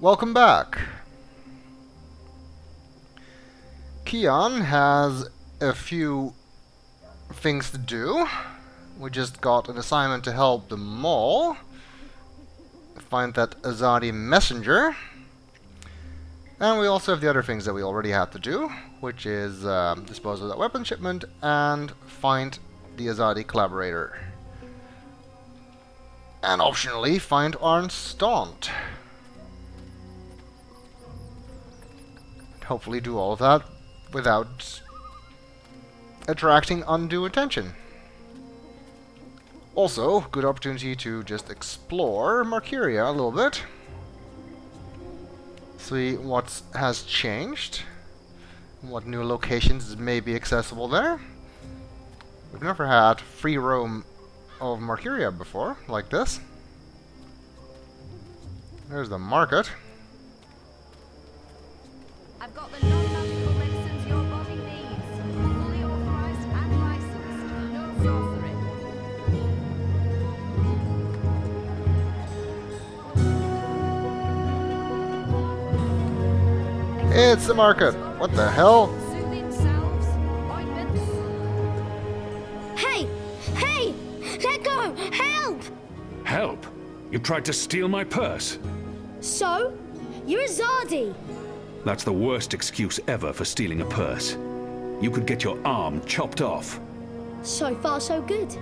welcome back. Kian has a few things to do. We just got an assignment to help the mall find that Azadi messenger. And we also have the other things that we already had to do, which is dispose of that weapon shipment and find the Azadi collaborator. And optionally, find Arn's Staunt. Hopefully do all of that without attracting undue attention. Also, good opportunity to just explore Marcuria a little bit. See what has changed. What new locations may be accessible there. We've never had free roam of Marcuria before, like this. There's the market. I've got the non-magical medicines your body needs. Fully authorized and licensed. No sorcery. It's the market. What the hell? Soothing salves, ointments. Hey! Hey! Let go! Help! Help? You tried to steal my purse? So? You're a Zardi! That's the worst excuse ever for stealing a purse. You could get your arm chopped off. So far, so good.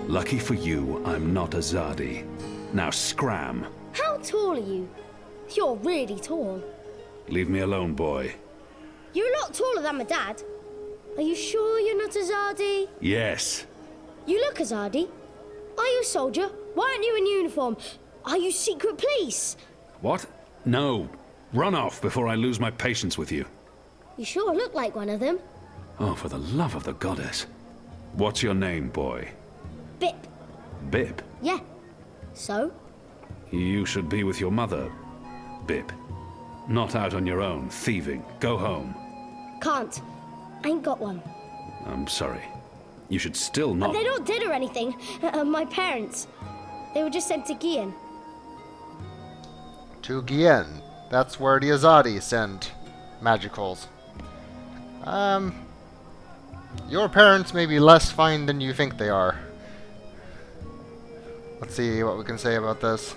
Lucky for you, I'm not a Zardi. Now scram. How tall are you? You're really tall. Leave me alone, boy. You're a lot taller than my dad. Are you sure you're not a Zardi? Yes. You look a Zardi. Are you a soldier? Why aren't you in uniform? Are you secret police? What? No. Run off before I lose my patience with you. You sure look like one of them. Oh, for the love of the goddess. What's your name, boy? Bip. Bip? Yeah. So? You should be with your mother, Bip. Not out on your own, thieving. Go home. Can't. Ain't got one. I'm sorry. You should still not... They're not dead or anything. My parents. They were just sent to Kian. To Kian. That's where the Azadi send magicals. Your parents may be less fine than you think they are. Let's see what we can say about this.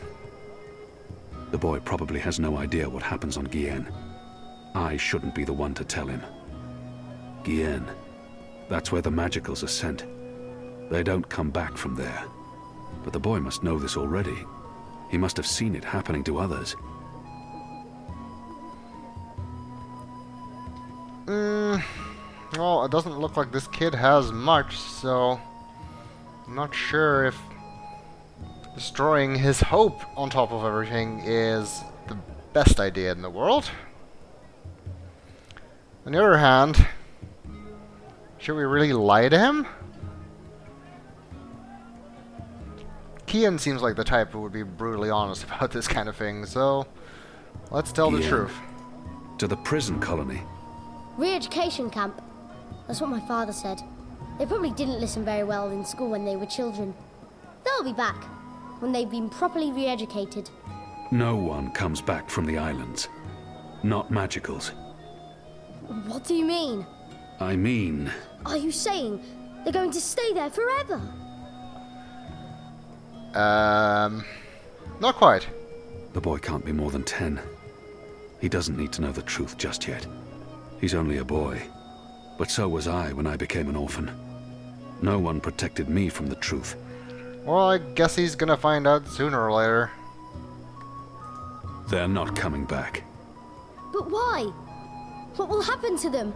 The boy probably has no idea what happens on Kian. I shouldn't be the one to tell him. Kian. That's where the magicals are sent. They don't come back from there. But the boy must know this already. He must have seen it happening to others. Well, it doesn't look like this kid has much, so I'm not sure if destroying his hope on top of everything is the best idea in the world. On the other hand, should we really lie to him? Kian seems like the type who would be brutally honest about this kind of thing, so let's tell the Kian. truth. To the prison colony. Re-education camp. That's what my father said. They probably didn't listen very well in school when they were children. They'll be back when they've been properly re-educated. No one comes back from the islands. Not magicals. What do you mean? I mean... Are you saying they're going to stay there forever? Not quite. The boy can't be more than 10. He doesn't need to know the truth just yet. He's only a boy. But so was I when I became an orphan. No one protected me from the truth. Well, I guess he's gonna find out sooner or later. They're not coming back. But why? What will happen to them?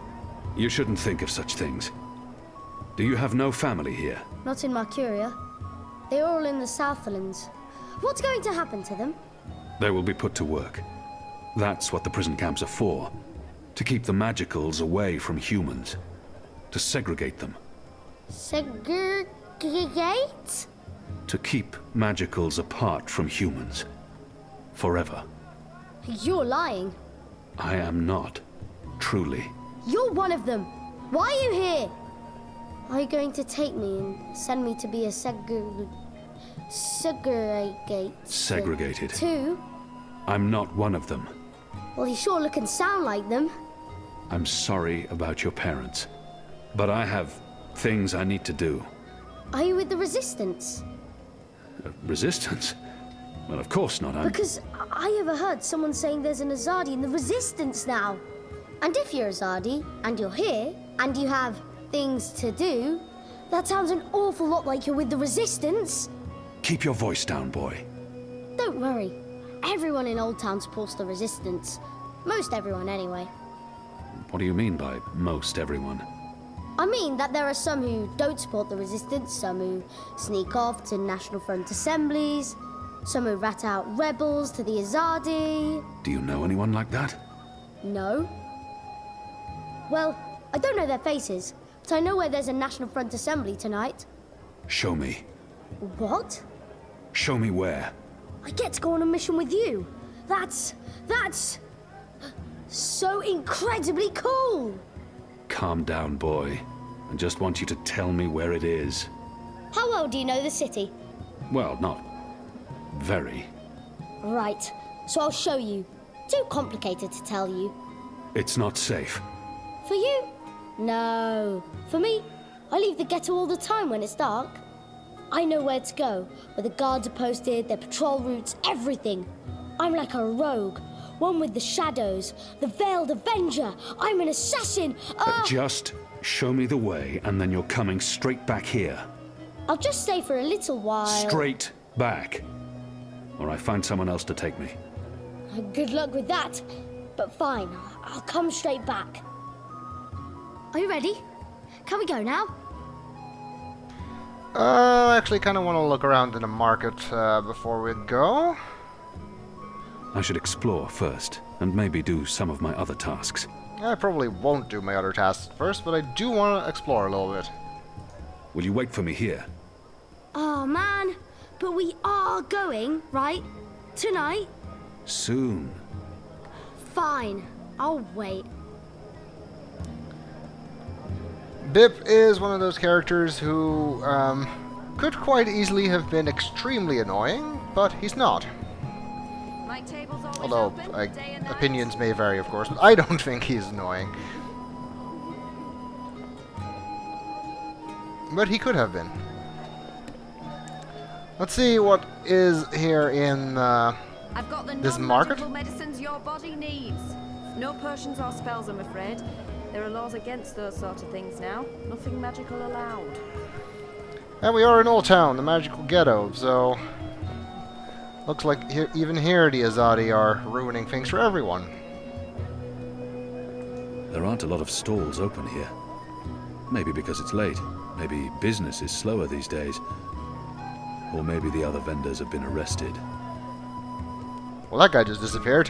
You shouldn't think of such things. Do you have no family here? Not in Marcuria. They're all in the Southlands. What's going to happen to them? They will be put to work. That's what the prison camps are for. To keep the magicals away from humans. To segregate them. Segregate? To keep magicals apart from humans. Forever. You're lying. I am not. Truly. You're one of them. Why are you here? Are you going to take me and send me to be a segregated? Segregated. To I'm not one of them. Well, you sure look and sound like them. I'm sorry about your parents. But I have things I need to do. Are you with the Resistance? Resistance? Well, of course not. Because I overheard someone saying there's an Azadi in the Resistance now. And if you're Azadi, and you're here, and you have things to do, that sounds an awful lot like you're with the Resistance. Keep your voice down, boy. Don't worry. Everyone in Oldtown supports the Resistance. Most everyone, anyway. What do you mean by most everyone? I mean that there are some who don't support the Resistance, some who sneak off to National Front assemblies, some who rat out rebels to the Azadi. Do you know anyone like that? No. Well, I don't know their faces, but I know where there's a National Front assembly tonight. Show me. What? Show me where. I get to go on a mission with you. That's so incredibly cool. Calm down, boy. I just want you to tell me where it is. How well do you know the city? Well, not very. Right, so I'll show you. Too complicated to tell you. It's not safe. For you? No. For me, I leave the ghetto all the time when it's dark. I know where to go, where the guards are posted, their patrol routes, everything. I'm like a rogue, one with the shadows, the Veiled Avenger. I'm an assassin. Just show me the way, and then you're coming straight back here. I'll just stay for a little while. Straight back. Or I find someone else to take me. Good luck with that. But fine, I'll come straight back. Are you ready? Can we go now? I actually kind of want to look around in the market before we go. I should explore first, and maybe do some of my other tasks. I probably won't do my other tasks first, but I do want to explore a little bit. Will you wait for me here? Oh man, but we are going, right? Tonight? Soon. Fine, I'll wait. Bip is one of those characters who could quite easily have been extremely annoying, but he's not. My table's always Although, open, day and night. opinions may vary, of course, but I don't think he's annoying. But he could have been. Let's see what is here in I've got the this market. non-magical medicines your body needs. No potions or spells, I'm afraid. There are laws against those sort of things now. Nothing magical allowed. And we are in Oldtown, the magical ghetto, so looks like even here the Azadi are ruining things for everyone. There aren't a lot of stalls open here. Maybe because it's late. Maybe business is slower these days. Or maybe the other vendors have been arrested. Well, that guy just disappeared.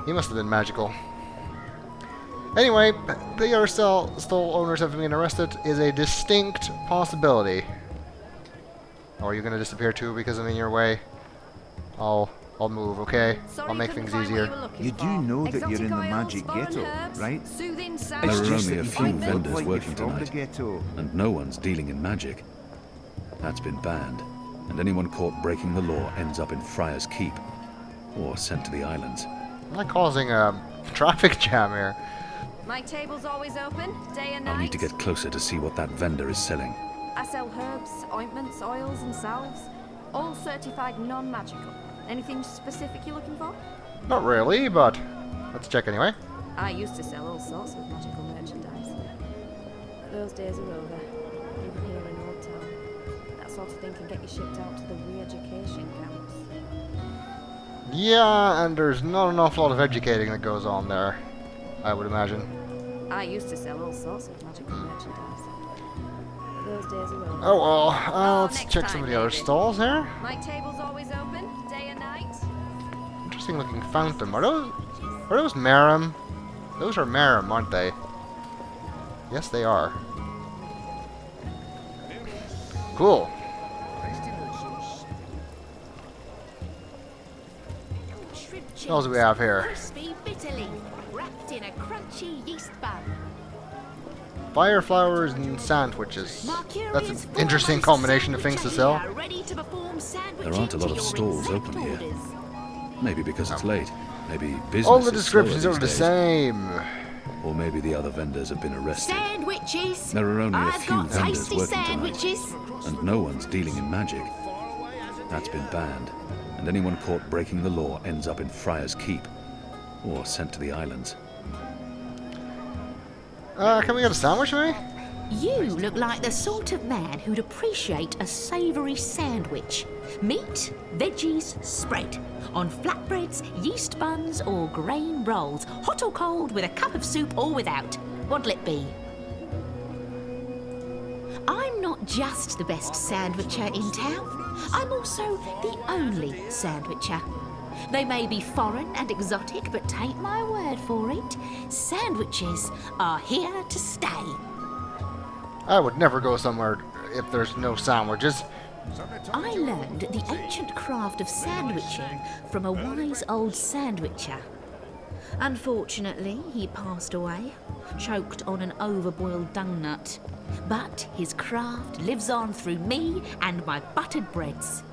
He must have been magical. Anyway, the other stall owners having been arrested is a distinct possibility. Or are you gonna disappear too because I'm in your way? I'll move, okay? Sorry I'll make couldn't things find what easier. you were looking You do for. know that you're Exotic in the oils, magic foreign ghetto, herbs, right? Soothing There sounds. are just only that a you few don't look vendors like working you're from the tonight. ghetto. And no one's dealing in magic. That's been banned. And anyone caught breaking the law ends up in Friar's Keep. Or sent to the islands. I'm not causing a traffic jam here. My table's always open, day and night. I'll need to get closer to see what that vendor is selling. I sell herbs, ointments, oils and salves. All certified non-magical. Anything specific you're looking for? Not really, but let's check anyway. I used to sell all sorts of magical merchandise. Those days are over. Even here in Oldtown. That sort of thing can get you shipped out to the re-education camps. Yeah, and there's not an awful lot of educating that goes on there, I would imagine. I used to sell all sorts of magical merchandise. Those days are over. Oh well, let's next check time, some of the other maybe. stalls here. My table's always open, day and night. Interesting looking fountain. Are those Marum? Those are Marum, aren't they? Yes, they are. Cool. What else do we have here? Crispy bitter leaf, wrapped in a crunchy yeast bun. Fire flowers and sandwiches. That's an interesting combination of things to sell. Ready to perform There aren't a lot of stalls open here. Maybe because it's late. Maybe business All the is slower descriptions are these the days. same. Or maybe the other vendors have been arrested. Sandwiches. There are only a I've few got vendors tasty working sandwiches. tonight, and no one's dealing in magic. That's been banned, and anyone caught breaking the law ends up in Friar's Keep, or sent to the islands. Can we get a sandwich, maybe? You look like the sort of man who'd appreciate a savoury sandwich. Meat, veggies, spread. On flatbreads, yeast buns, or grain rolls. Hot or cold, with a cup of soup or without. What'll it be? I'm not just the best sandwicher in town. I'm also the only sandwicher. They may be foreign and exotic, but take my word for it, sandwiches are here to stay. I would never go somewhere if there's no sandwiches. I learned the ancient craft of sandwiching from a wise old sandwicher. Unfortunately, he passed away, choked on an overboiled dung nut. But his craft lives on through me and my buttered breads.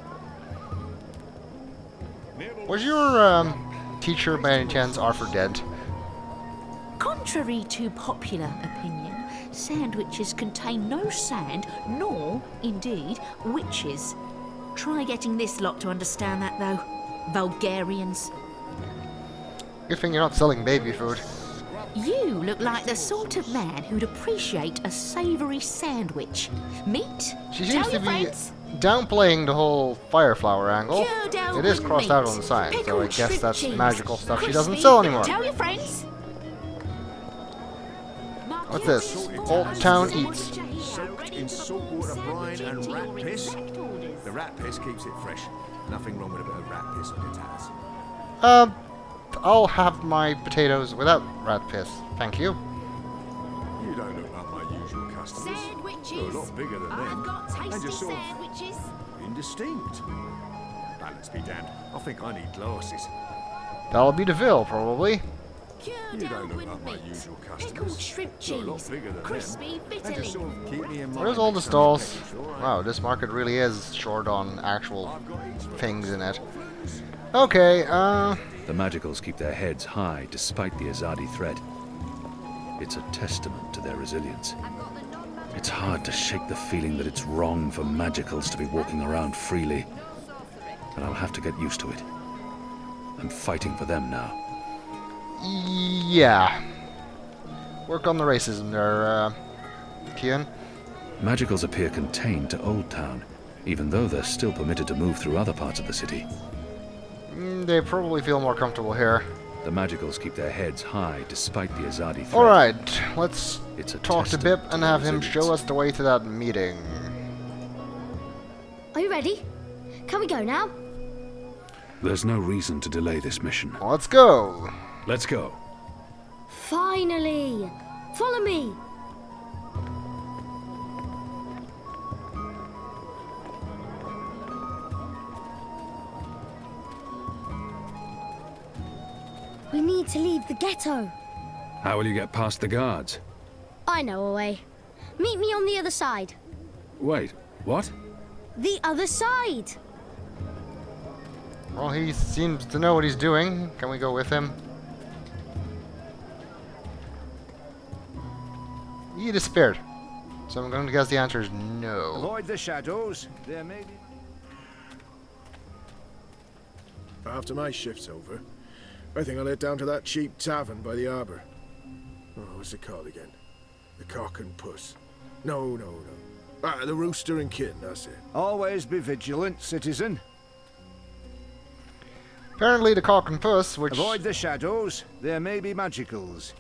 Was your teacher by any chance Arthur Dent? Contrary to popular opinion, sandwiches contain no sand, nor, indeed, witches. Try getting this lot to understand that, though. Vulgarians. Good thing you're not selling baby food. You look like the sort of man who'd appreciate a savoury sandwich. Meat? She Tell seems to your be friends. downplaying the whole fire flower angle. Cured out It is with crossed out meat, on the sign, so I pickled guess shrimp that's cheese, magical stuff she doesn't crispy. sell anymore. Tell your friends. What's this? Oldtown Eats. Soaked in saltwater brine and rat piss. The rat piss keeps it fresh. Nothing wrong with a bit of rat piss on your tatters. I'll have my potatoes without rat piss. Thank you. You don't look like my usual customers. Sandwiches. You're a lot bigger than them. I've got And tasty you're sort of sandwiches. indistinct. Balance be damned. I think I need glasses. That'll be DeVille, probably. Cured You out don't look with like my meat, usual pickled customers. shrimp You're a lot cheese, bigger than them. crispy And bitterly. just sort of keep me in mind. Where's all the next time I stalls? package, all right? Wow, this market really is short on actual I've got each one. things in it. Okay, The Magicals keep their heads high despite the Azadi threat. It's a testament to their resilience. It's hard to shake the feeling that it's wrong for Magicals to be walking around freely. But I'll have to get used to it. I'm fighting for them now. yeah. Work on the racism there, Kian. Magicals appear contained to Oldtown, even though they're still permitted to move through other parts of the city. They probably feel more comfortable here. The Magicals keep their heads high despite the Azadi threat. Alright, let's It's a talk to testament Bip and their have him resilience. show us the way to that meeting. Are you ready? Can we go now? There's no reason to delay this mission. Let's go! Let's go. Finally! Follow me! We need to leave the ghetto. How will you get past the guards? I know a way. Meet me on the other side. Wait, what? The other side! Well, he seems to know what he's doing. Can we go with him? He disappeared. So I'm going to guess the answer is no. Avoid the shadows. There may be. After my shift's over, I think I'll head down to that cheap tavern by the harbour. Oh, what's it called again? The Cock and Puss. No. The Rooster and Kitten, that's it. Always be vigilant, citizen. Apparently the Cock and Puss, which... Avoid the shadows. There may be magicals.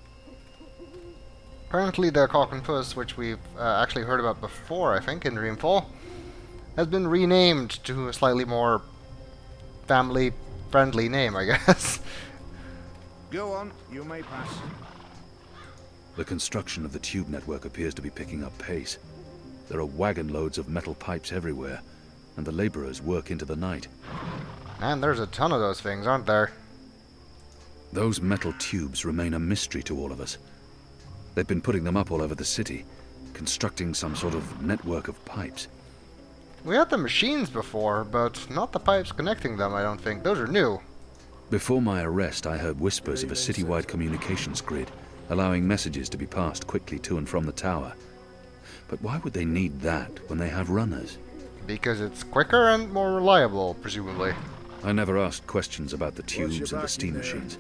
Apparently the Cock and Puss, which we've actually heard about before, I think, in Dreamfall, has been renamed to a slightly more family-friendly name, I guess. Go on, you may pass. The construction of the tube network appears to be picking up pace. There are wagon loads of metal pipes everywhere, and the laborers work into the night. And there's a ton of those things, aren't there? Those metal tubes remain a mystery to all of us. They've been putting them up all over the city, constructing some sort of network of pipes. We had the machines before, but not the pipes connecting them, I don't think. Those are new. Before my arrest, I heard whispers of a citywide communications grid, allowing messages to be passed quickly to and from the tower. But why would they need that when they have runners? Because it's quicker and more reliable, presumably. I never asked questions about the tubes and the steam machines.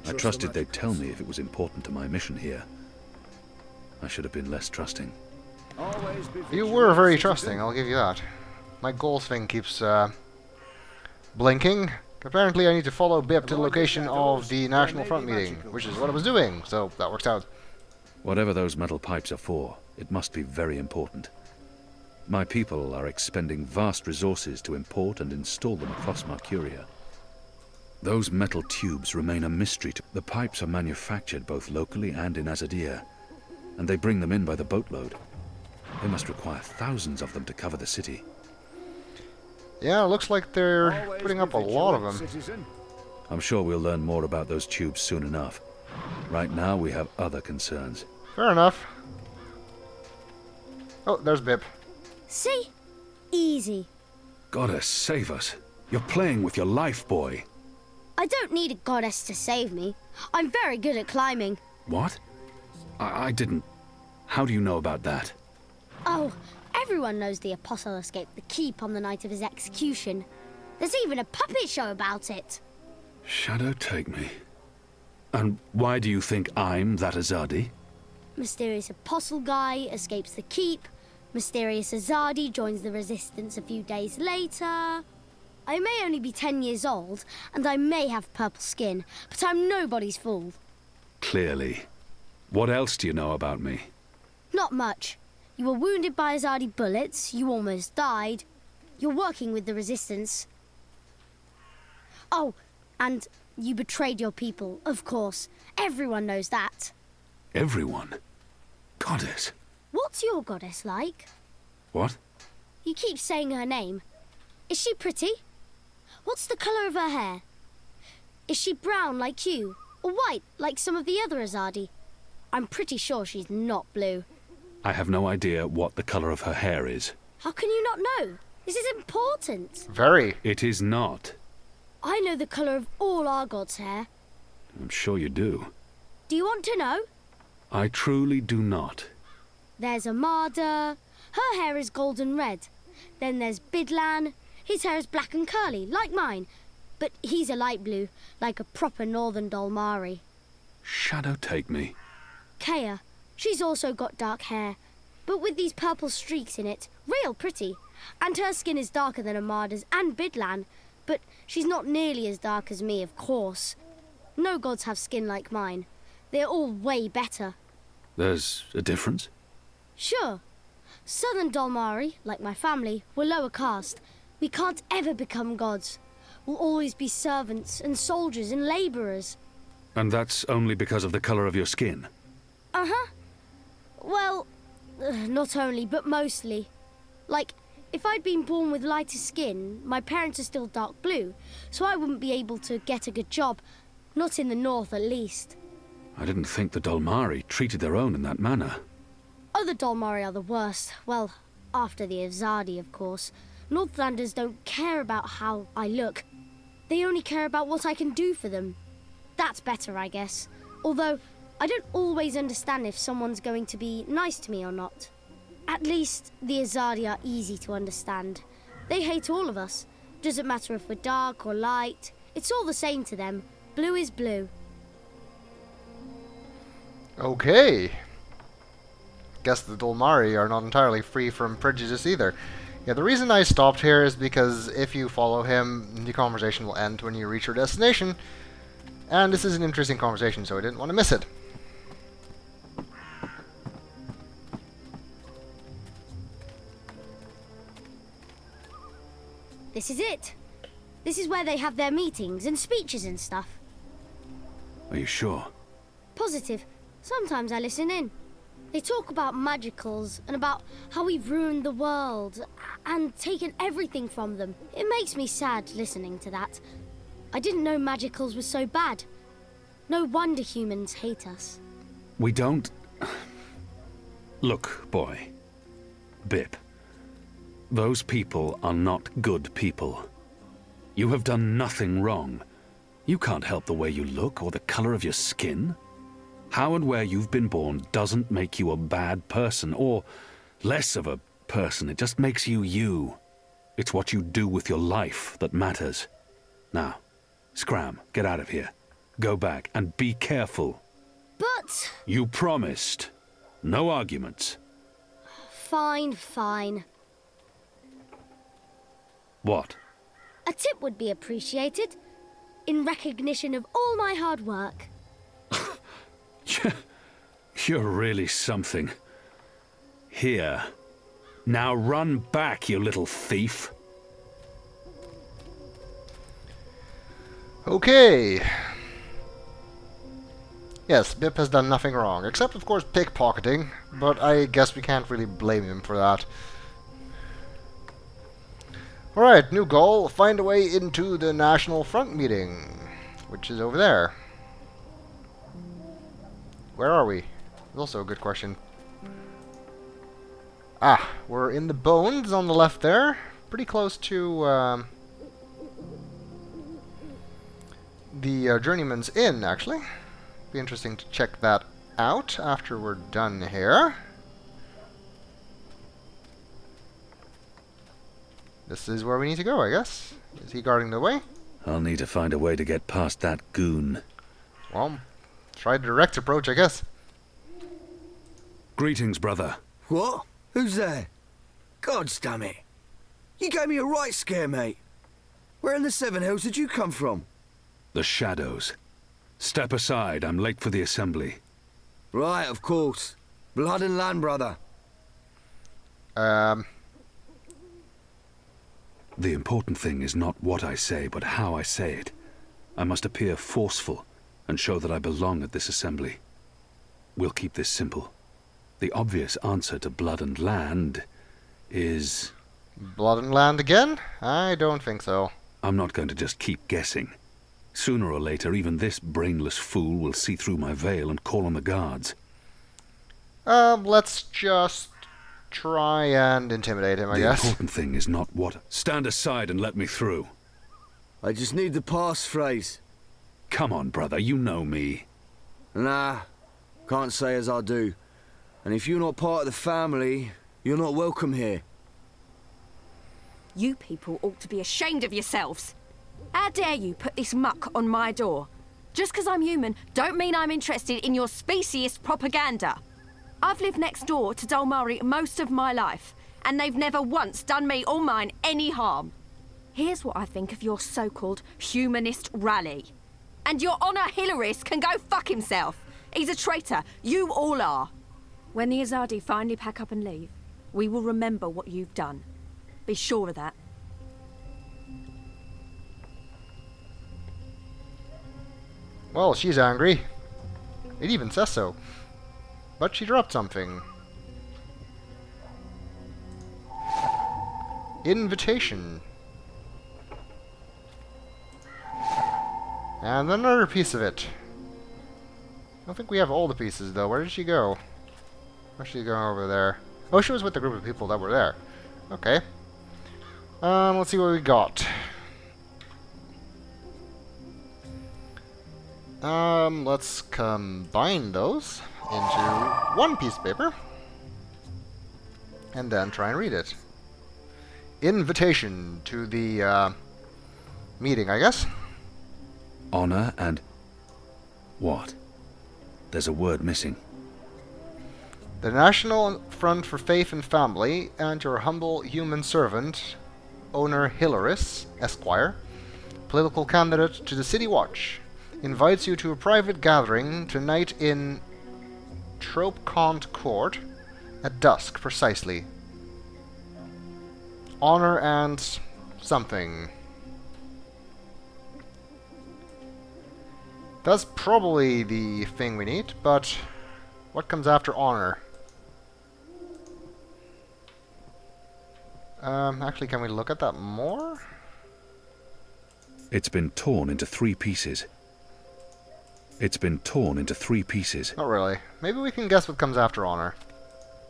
I trusted they'd tell me if it was important to my mission here. I should have been less trusting. You were very trusting, I'll give you that. My goals thing keeps blinking. Apparently I need to follow Bip to the location of the National Front meeting, which is what I was doing, so that works out. Whatever those metal pipes are for, it must be very important. My people are expending vast resources to import and install them across Marcuria. Those metal tubes remain a mystery to... The pipes are manufactured both locally and in Azadir, and they bring them in by the boatload. They must require thousands of them to cover the city. Yeah, looks like they're putting up a lot of them. I'm sure we'll learn more about those tubes soon enough. Right now, we have other concerns. Fair enough. Oh, there's Bip. See? Easy. Goddess, save us. You're playing with your life, boy. I don't need a goddess to save me. I'm very good at climbing. What? I didn't... How do you know about that? Oh, everyone knows the Apostle escaped the keep on the night of his execution. There's even a puppet show about it. Shadow take me. And why do you think I'm that Azadi? Mysterious Apostle guy escapes the keep. Mysterious Azadi joins the Resistance a few days later. I may only be 10 years old, and I may have purple skin, but I'm nobody's fool. Clearly. What else do you know about me? Not much. You were wounded by Azadi bullets, you almost died. You're working with the Resistance. Oh, and you betrayed your people, of course. Everyone knows that. Everyone? Goddess. What's your goddess like? What? You keep saying her name. Is she pretty? What's the colour of her hair? Is she brown like you, or white like some of the other Azadi? I'm pretty sure she's not blue. I have no idea what the colour of her hair is. How can you not know? This is important. Very. It is not. I know the colour of all our gods' hair. I'm sure you do. Do you want to know? I truly do not. There's Amada. Her hair is golden red. Then there's Bidlan. His hair is black and curly, like mine. But he's a light blue, like a proper northern Dolmari. Shadow take me. Kea. She's also got dark hair, but with these purple streaks in it. Real pretty. And her skin is darker than Amada's and Bidlan, but she's not nearly as dark as me, of course. No gods have skin like mine. They're all way better. There's a difference? Sure. Southern Dolmari, like my family, were lower caste. We can't ever become gods. We'll always be servants and soldiers and labourers. And that's only because of the colour of your skin? Uh-huh. Well, not only, but mostly. Like, if I'd been born with lighter skin, my parents are still dark blue, so I wouldn't be able to get a good job. Not in the north, at least. I didn't think the Dolmari treated their own in that manner. Other Dolmari are the worst. Well, after the Azadi, of course. Northlanders don't care about how I look. They only care about what I can do for them. That's better, I guess. Although, I don't always understand if someone's going to be nice to me or not. At least, the Azadi are easy to understand. They hate all of us. Doesn't matter if we're dark or light. It's all the same to them. Blue is blue. Okay. Guess the Dolmari are not entirely free from prejudice either. Yeah, the reason I stopped here is because if you follow him, the conversation will end when you reach your destination. And this is an interesting conversation, so I didn't want to miss it. This is it. This is where they have their meetings and speeches and stuff. Are you sure? Positive. Sometimes I listen in. They talk about magicals and about how we've ruined the world and taken everything from them. It makes me sad listening to that. I didn't know magicals were so bad. No wonder humans hate us. We don't... Look, boy. Bip. Those people are not good people. You have done nothing wrong. You can't help the way you look or the color of your skin. How and where you've been born doesn't make you a bad person, or less of a person. It just makes you you. It's what you do with your life that matters. Now, Scram, get out of here. Go back and be careful. But... You promised. No arguments. Fine, fine. What? A tip would be appreciated, in recognition of all my hard work. You're really something. Here. Now run back, you little thief. Okay. Yes, Bip has done nothing wrong, except of course pickpocketing, but I guess we can't really blame him for that. Alright, new goal, find a way into the National Front meeting, which is over there. Where are we? That's also a good question. Ah, we're in the Bones on the left there, pretty close to the Journeyman's Inn, actually. Be interesting to check that out after we're done here. This is where we need to go, I guess. Is he guarding the way? I'll need to find a way to get past that goon. Well, try the direct approach, I guess. Greetings, brother. What? Who's there? Gods damn it. You gave me a right scare, mate. Where in the Seven Hills did you come from? The shadows. Step aside, I'm late for the assembly. Right, of course. Blood and land, brother. The important thing is not what I say, but how I say it. I must appear forceful and show that I belong at this assembly. We'll keep this simple. The obvious answer to blood and land is... Blood and land again? I don't think so. I'm not going to just keep guessing. Sooner or later, even this brainless fool will see through my veil and call on the guards. Let's just try and intimidate him, I guess. The important thing is not what... Stand aside and let me through. I just need the passphrase. Come on, brother, you know me. Nah, can't say as I do. And if you're not part of the family, you're not welcome here. You people ought to be ashamed of yourselves. How dare you put this muck on my door? Just 'cause I'm human, don't mean I'm interested in your speciesist propaganda. I've lived next door to Dolmari most of my life, and they've never once done me or mine any harm. Here's what I think of your so-called humanist rally. And your Honor Hilarist can go fuck himself. He's a traitor. You all are. When the Azadi finally pack up and leave, we will remember what you've done. Be sure of that. Well, she's angry. It even says so. But she dropped something. Invitation. And another piece of it. I don't think we have all the pieces, though. Where did she go? Where's she going over there? Oh, she was with the group of people that were there. Okay. Let's see what we got. Let's combine those into one piece of paper. And then try and read it. Invitation to the, meeting, I guess. Honor and... what? There's a word missing. The National Front for Faith and Family, and your humble human servant, Owner Hilaris, Esquire, political candidate to the City Watch, invites you to a private gathering tonight in Tropecont Court at dusk, precisely. Honor and something. That's probably the thing we need, but what comes after honor? Actually, can we look at that more? It's been torn into 3 pieces. It's been torn into 3 pieces. Not really. Maybe we can guess what comes after honor.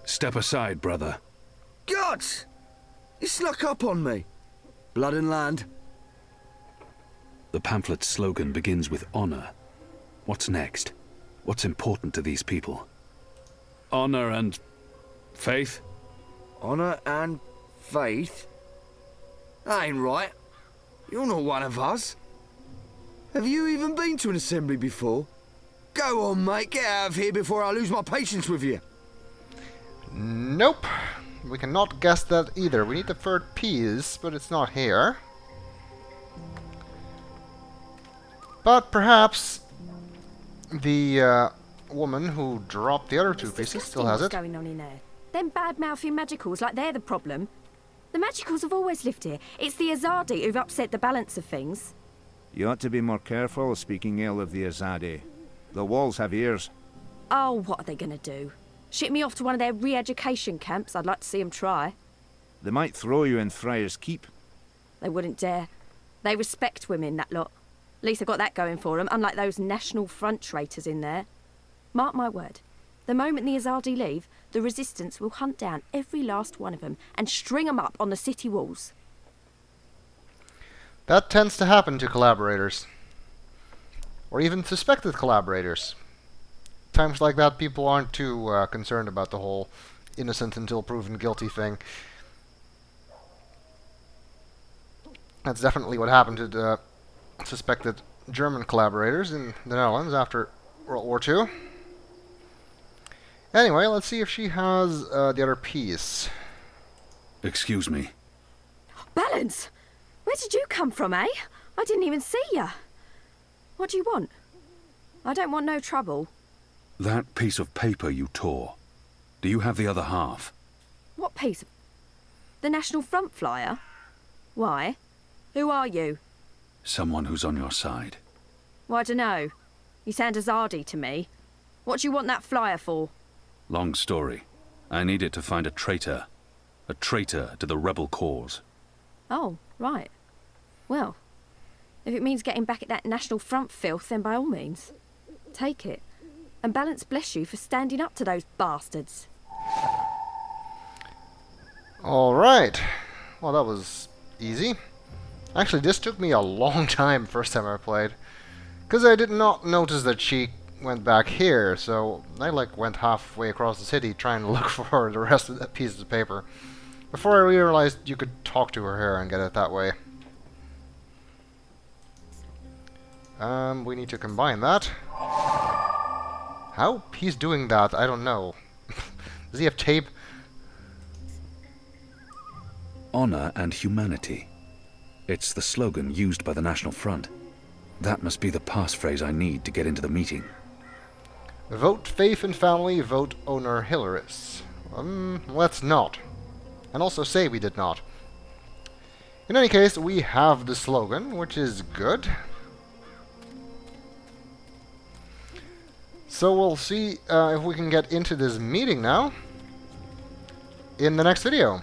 Step aside, brother. Gods! You snuck up on me. Blood and land. The pamphlet's slogan begins with honor. What's next? What's important to these people? Honor and faith? Honor and faith? That ain't right. You're not one of us. Have you even been to an assembly before? Go on, mate, get out of here before I lose my patience with you. Nope. We cannot guess that either. We need the third piece, but it's not here. But perhaps the woman who dropped the other two pieces still has it. What's going on in there? Them bad-mouthing magicals, like they're the problem. The magicals have always lived here. It's the Azadi who've upset the balance of things. You ought to be more careful speaking ill of the Azadi. The walls have ears. Oh, what are they going to do? Ship me off to one of their re-education camps? I'd like to see them try. They might throw you in Friar's Keep. They wouldn't dare. They respect women, that lot. At least they've got that going for them, unlike those National Front traitors in there. Mark my word. The moment the Azadi leave, the Resistance will hunt down every last one of them and string them up on the city walls. That tends to happen to collaborators. Or even suspected collaborators. Times like that, people aren't too concerned about the whole innocent until proven guilty thing. That's definitely what happened to the suspected German collaborators in the Netherlands after World War II. Anyway, let's see if she has the other piece. Excuse me. Balance! Where did you come from, eh? I didn't even see ya. What do you want? I don't want no trouble. That piece of paper you tore. Do you have the other half? What piece of... The National Front flyer? Why? Who are you? Someone who's on your side. Well, I dunno. You sound Azadi to me. What do you want that flyer for? Long story. I need it to find a traitor. A traitor to the rebel cause. Oh, right. Well, if it means getting back at that National Front filth, then by all means. Take it. And Balance bless you for standing up to those bastards. Alright. Well, that was easy. Actually, this took me a long time first time I played. Because I did not notice that she went back here, so I went halfway across the city trying to look for the rest of that piece of paper. Before I realized you could talk to her here and get it that way. We need to combine that. How he's doing that, I don't know. Does he have tape? Honor and humanity. It's the slogan used by the National Front. That must be the passphrase I need to get into the meeting. Vote faith and family, vote honor Hilaris. Let's not. And also say we did not. In any case, we have the slogan, which is good. So we'll see if we can get into this meeting now in the next video.